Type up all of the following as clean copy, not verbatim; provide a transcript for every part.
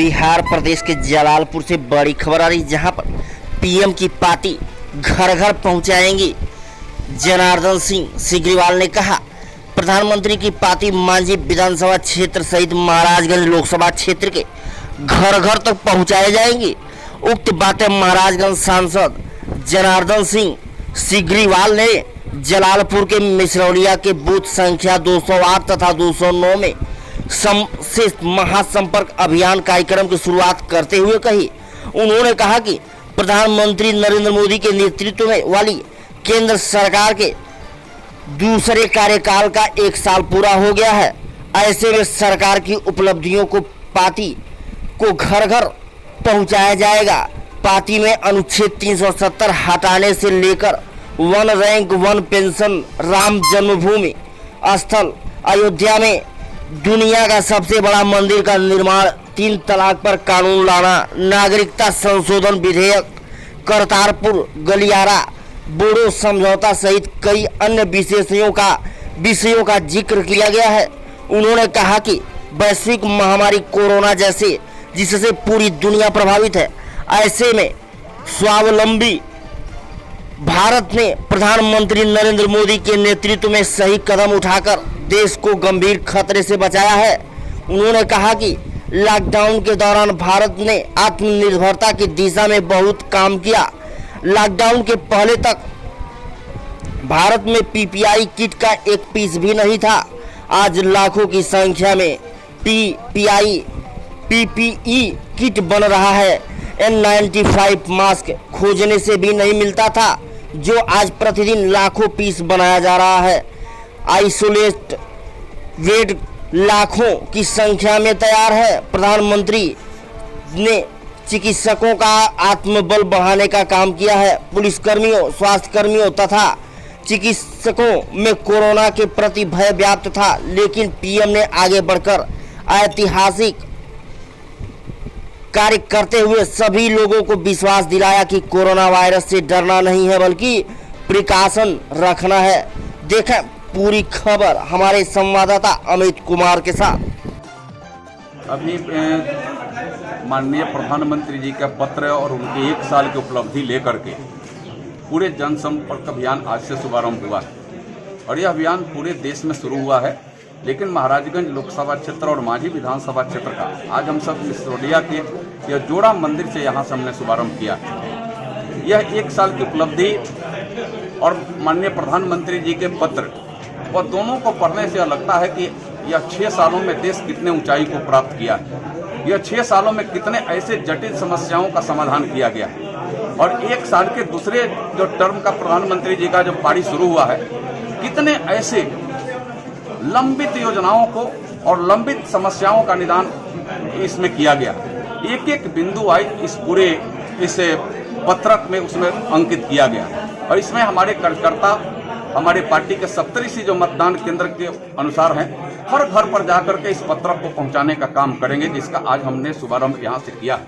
बिहार प्रदेश के जलालपुर से बड़ी खबर आ रही, जहां पर पीएम की पार्टी घर घर पहुंचाएंगी। जनार्दन सिंह सिग्रीवाल ने कहा, प्रधानमंत्री की पार्टी मांझी विधानसभा क्षेत्र सहित महाराजगंज लोकसभा क्षेत्र के घर घर तक पहुंचाए जाएंगे। उक्त बातें महाराजगंज सांसद जनार्दन सिंह सिग्रीवाल ने जलालपुर के मिसरौलिया के बूथ संख्या 208 तथा 209 में से महासंपर्क अभियान कार्यक्रम की शुरुआत करते हुए कही। उन्होंने कहा कि प्रधानमंत्री नरेंद्र मोदी के नेतृत्व में वाली केंद्र सरकार के दूसरे कार्यकाल का 1 साल पूरा हो गया है। ऐसे में सरकार की उपलब्धियों को पार्टी को घर घर पहुंचाया जाएगा। पार्टी में अनुच्छेद 370 हटाने से लेकर one rank one pension, Ram जन्मभूमि स्थल अयोध्या में दुनिया का सबसे बड़ा मंदिर का निर्माण, 3 तलाक पर कानून लाना, नागरिकता संशोधन विधेयक, करतारपुर गलियारा बोडो समझौता सहित कई अन्य विषयों का जिक्र किया गया है। उन्होंने कहा कि वैश्विक महामारी कोरोना जिससे पूरी दुनिया प्रभावित है, ऐसे में स्वावलंबी भारत ने प्रधानमंत्री नरेंद्र मोदी के नेतृत्व में सही कदम उठाकर देश को गंभीर खतरे से बचाया है। उन्होंने कहा कि लॉकडाउन के दौरान भारत ने आत्मनिर्भरता की दिशा में बहुत काम किया। लॉकडाउन के पहले तक भारत में पीपीआई किट का एक पीस भी नहीं था। आज लाखों की संख्या में पीपीई किट बन रहा है। N95 मास्क खोजने से भी नहीं मिलता था, जो आज प्रतिदिन लाखों पीस बनाया जा रहा है। आइसोलेट बेड लाखों की संख्या में तैयार है। प्रधानमंत्री ने चिकित्सकों का आत्मबल बढ़ाने का काम किया है। पुलिसकर्मियों, स्वास्थ्यकर्मियों तथा चिकित्सकों में कोरोना के प्रति भय व्याप्त था, लेकिन पीएम ने आगे बढ़कर ऐतिहासिक कार्य करते हुए सभी लोगों को विश्वास दिलाया कि कोरोना वायरस से डरना नहीं है, बल्कि प्रिकॉशन रखना है। देखें पूरी खबर हमारे संवाददाता अमित कुमार के साथ। अभी माननीय प्रधानमंत्री जी का पत्र और उनके 1 साल की उपलब्धि लेकर के पूरे जनसंपर्क अभियान आज से शुभारंभ हुआ है और यह अभियान पूरे देश में शुरू हुआ है। लेकिन महाराजगंज लोकसभा क्षेत्र और मांझी विधानसभा क्षेत्र का आज हम सब मिसरौलिया के यह जोड़ा मंदिर से यहाँ से हमने शुभारंभ किया। यह 1 साल की उपलब्धि और माननीय प्रधानमंत्री जी के पत्र और दोनों को पढ़ने से लगता है कि यह 6 सालों में देश कितने ऊंचाई को प्राप्त किया है। यह 6 सालों में कितने ऐसे जटिल समस्याओं का समाधान किया गया है और 1 साल के दूसरे जो टर्म का प्रधानमंत्री जी का जो पारी शुरू हुआ है, कितने ऐसे लंबित योजनाओं को और लंबित समस्याओं का निदान इसमें किया गया। एक एक बिंदु आई इस पूरे इस पत्रक में उसमें अंकित किया गया और इसमें हमारे कार्यकर्ता हमारे पार्टी के 70 जो मतदान केंद्र के अनुसार हैं, हर घर पर जाकर के इस पत्रक को पहुंचाने का काम करेंगे, जिसका आज हमने शुभारंभ यहां से किया।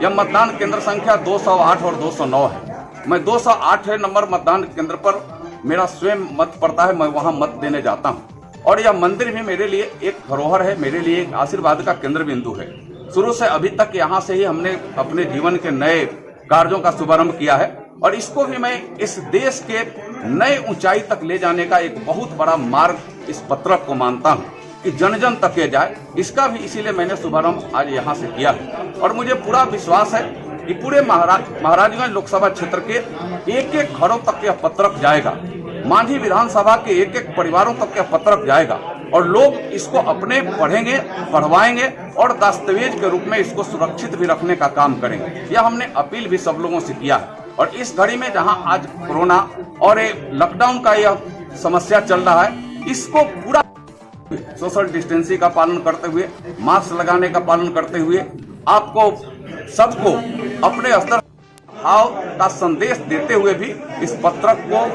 यह मतदान केंद्र संख्या 208 और 209 है। मैं 208 नंबर मतदान केंद्र पर मेरा स्वयं मत पड़ता है, मैं वहां मत देने जाता हूं और यह मंदिर भी मेरे लिए एक धरोहर है, मेरे लिए एक आशीर्वाद का केंद्र बिंदु है। शुरू से अभी तक यहाँ से ही हमने अपने जीवन के नए कार्यों का शुभारंभ किया है और इसको भी मैं इस देश के नए ऊंचाई तक ले जाने का एक बहुत बड़ा मार्ग इस पत्रक को मानता हूँ कि जन जन तक ले जाए। इसका भी इसीलिए मैंने शुभारंभ आज यहाँ से किया है और मुझे पूरा विश्वास है कि पूरे महाराजगंज लोकसभा क्षेत्र के एक एक घरों तक यह पत्रक जाएगा, मांझी विधानसभा के एक एक परिवारों तक यह पत्रक जाएगा और लोग इसको अपने पढ़ेंगे, पढ़वाएंगे और दस्तावेज के रूप में इसको सुरक्षित भी रखने का काम करेंगे। यह हमने अपील भी सब लोगों से किया है और इस घड़ी में जहां आज कोरोना और लॉकडाउन का यह समस्या चल रहा है, इसको पूरा सोशल डिस्टेंसिंग का पालन करते हुए, मास्क लगाने का पालन करते हुए आपको सबको अपने स्तर भाव का संदेश देते हुए भी इस पत्रक को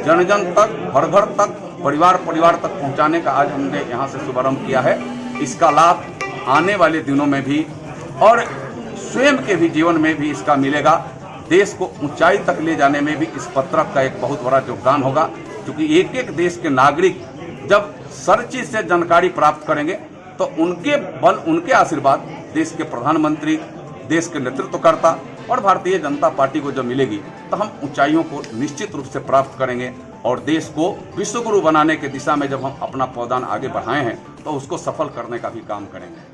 जन जन तक, घर घर तक, परिवार परिवार तक पहुंचाने का आज हमने यहां से शुभारंभ किया है। इसका लाभ आने वाले दिनों में भी और स्वयं के भी जीवन में भी इसका मिलेगा। देश को ऊंचाई तक ले जाने में भी इस पत्रक का एक बहुत बड़ा योगदान होगा, क्योंकि एक एक देश के नागरिक जब हर चीज से जानकारी प्राप्त करेंगे तो उनके बल, उनके आशीर्वाद देश के प्रधानमंत्री, देश के नेतृत्वकर्ता और भारतीय जनता पार्टी को जब मिलेगी तो हम ऊंचाइयों को निश्चित रूप से प्राप्त करेंगे और देश को विश्वगुरु बनाने की दिशा में जब हम अपना पौधान आगे बढ़ाए हैं तो उसको सफल करने का भी काम करेंगे।